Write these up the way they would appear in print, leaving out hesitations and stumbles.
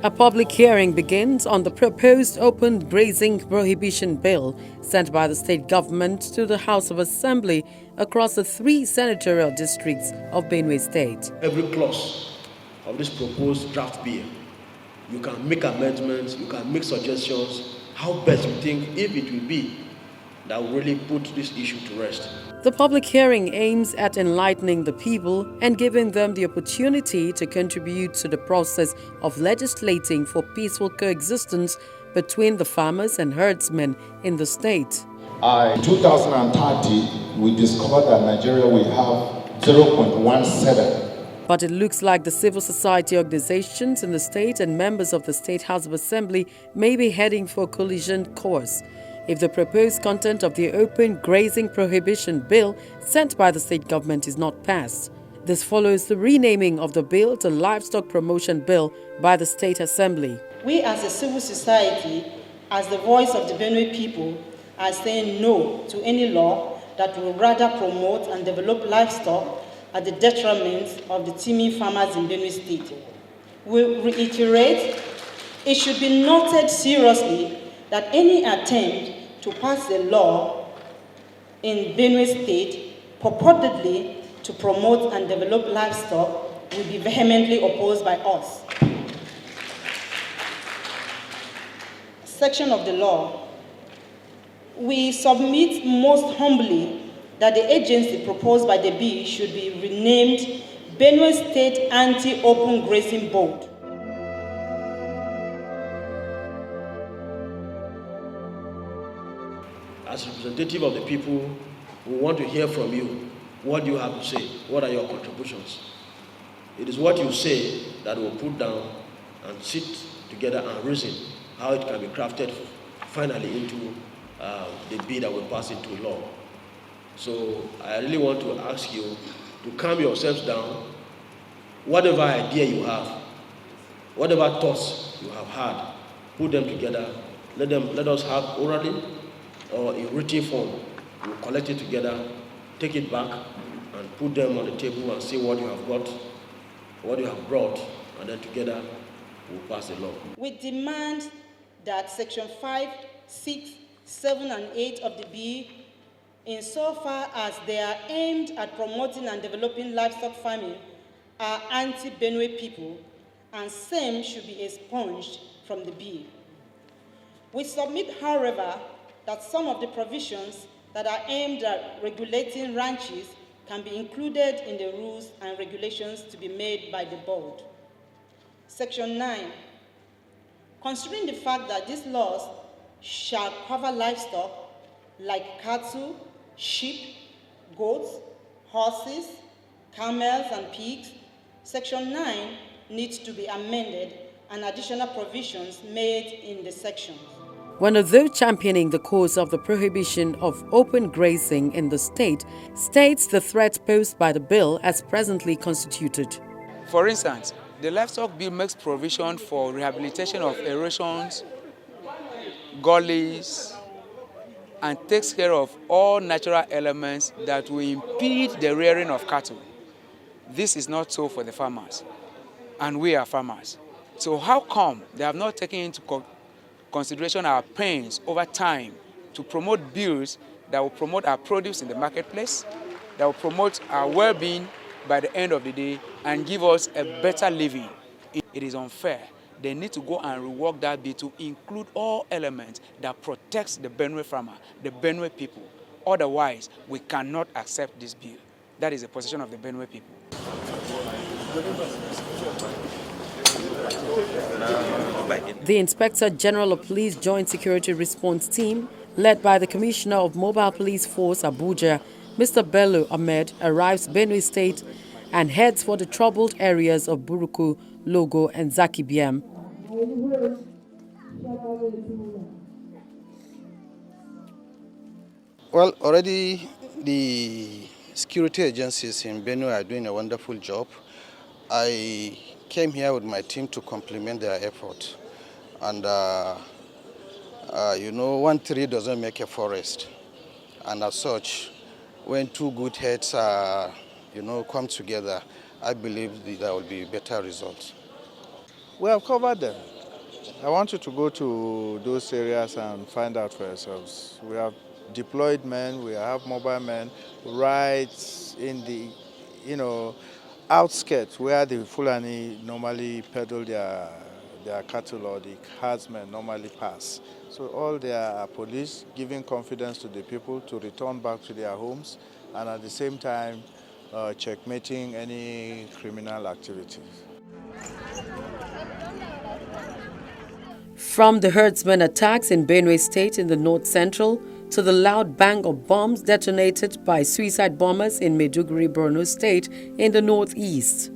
A public hearing begins on the proposed open grazing prohibition bill sent by the state government to the House of Assembly across the 3 senatorial districts of Benue State. Every clause of this proposed draft bill, you can make amendments, you can make suggestions, how best you think if it will be that will really put this issue to rest. The public hearing aims at enlightening the people and giving them the opportunity to contribute to the process of legislating for peaceful coexistence between the farmers and herdsmen in the state. In 2030, we discovered that Nigeria will have 0.17. But it looks like the civil society organizations in the state and members of the State House of Assembly may be heading for a collision course if the proposed content of the open grazing prohibition bill sent by the state government is not passed. This follows the renaming of the bill to Livestock Promotion Bill by the State Assembly. We as a civil society, as the voice of the Benue people, are saying no to any law that will rather promote and develop livestock at the detriment of the teeming farmers in Benue State. We reiterate, it should be noted seriously that any attempt to pass a law in Benue State purportedly to promote and develop livestock will be vehemently opposed by us. Section of the law. We submit most humbly that the agency proposed by the bill should be renamed Benue State Anti-Open Grazing Board. As representative of the people, we want to hear from you. What do you have to say? What are your contributions? It is what you say that we'll put down and sit together and reason how it can be crafted finally into the bill that will pass into law. So I really want to ask you to calm yourselves down. Whatever idea you have, whatever thoughts you have had, put them together. Let us have orally or in written form. We'll collect it together, take it back, and put them on the table and see what you have got, what you have brought, and then together we'll pass the law. We demand that Section 5, 6, 7, and 8 of the bill, insofar as they are aimed at promoting and developing livestock farming, are anti-Benue people, and same should be expunged from the bill. We submit, however, that some of the provisions that are aimed at regulating ranches can be included in the rules and regulations to be made by the board. Section 9. Considering the fact that these laws shall cover livestock like cattle, sheep, goats, horses, camels, and pigs, Section 9 needs to be amended and additional provisions made in the section. One of those championing the cause of the prohibition of open grazing in the state states the threat posed by the bill as presently constituted. For instance, the livestock bill makes provision for rehabilitation of erosions, gullies, and takes care of all natural elements that will impede the rearing of cattle. This is not so for the farmers, and we are farmers. So how come they have not taken into consideration our pains over time to promote bills that will promote our produce in the marketplace, that will promote our well-being by the end of the day and give us a better living? It is unfair. They need to go and rework that bill to include all elements that protects the Benue farmer, the Benue people. Otherwise, we cannot accept this bill. That is the position of the Benue people. The Inspector General of Police Joint Security Response Team, led by the Commissioner of Mobile Police Force Abuja, Mr. Bello Ahmed, arrives Benue State and heads for the troubled areas of Buruku, Logo, and Zakibiam. Well, already the security agencies in Benue are doing a wonderful job. I came here with my team to complement their effort. And, you know, one tree doesn't make a forest. And as such, when two good heads are come together, I believe there will be better results. We have covered them. I want you to go to those areas and find out for yourselves. We have deployed men, we have mobile men right in the, outskirts where the Fulani normally peddle their cattle or the herdsmen normally pass. So all there are police giving confidence to the people to return back to their homes and at the same time checkmating any criminal activities. From the herdsmen attacks in Benue State in the north central to the loud bang of bombs detonated by suicide bombers in Maiduguri, Borno State in the northeast.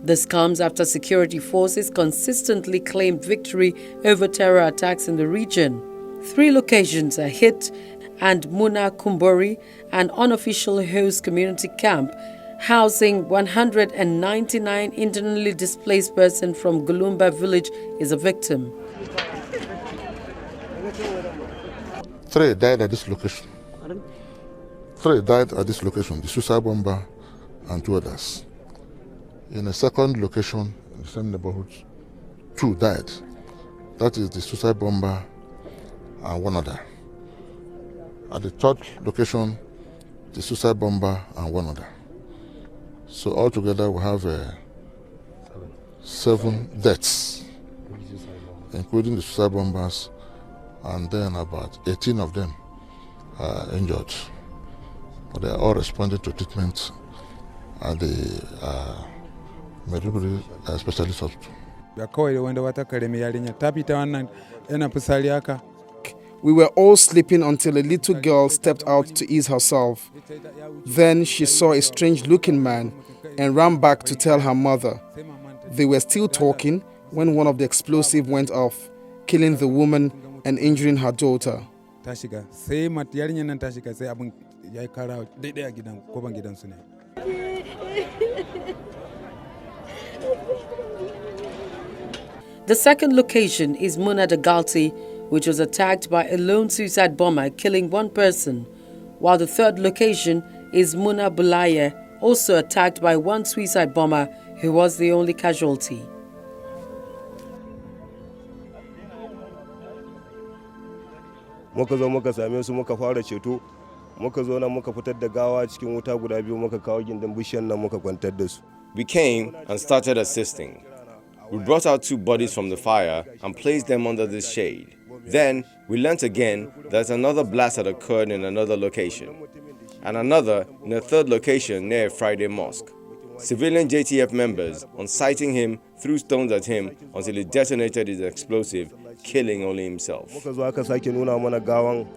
This comes after security forces consistently claimed victory over terror attacks in the region. 3 locations are hit, and Muna Kumbori, an unofficial host community camp housing 199 internally displaced persons from Gulumba village, is a victim. 3 died at this location. 3 died at this location, the suicide bomber and 2 others. In a second location in the same neighborhood, 2 died. That is the suicide bomber and 1 other. At the third location, the suicide bomber and 1 other. So altogether we have 7 deaths, including the suicide bombers, and then about 18 of them are injured. But they are all responding to treatment at the Maiduguri Specialist Hospital. We were all sleeping until a little girl stepped out to ease herself. Then she saw a strange-looking man and ran back to tell her mother. They were still talking when one of the explosives went off, killing the woman and injuring her daughter. The second location is Muna Dagalti, which was attacked by a lone suicide bomber, killing 1 person, while the third location is Muna Bulaye, also attacked by 1 suicide bomber who was the only casualty. Muka zo muka same su muka fara ceto, muka zo nan muka fitar da gawa cikin wuta guda biyu muka kawo gindin bishiyar nan muka kwantar da su. We came and started assisting. We brought out 2 bodies from the fire and placed them under this shade. Then we learnt again that another blast had occurred in another location, and another in a third location near Friday Mosque. Civilian JTF members, on sighting him, threw stones at him until he detonated his explosive, killing only himself. Muka zo aka sake nuna mana gawan.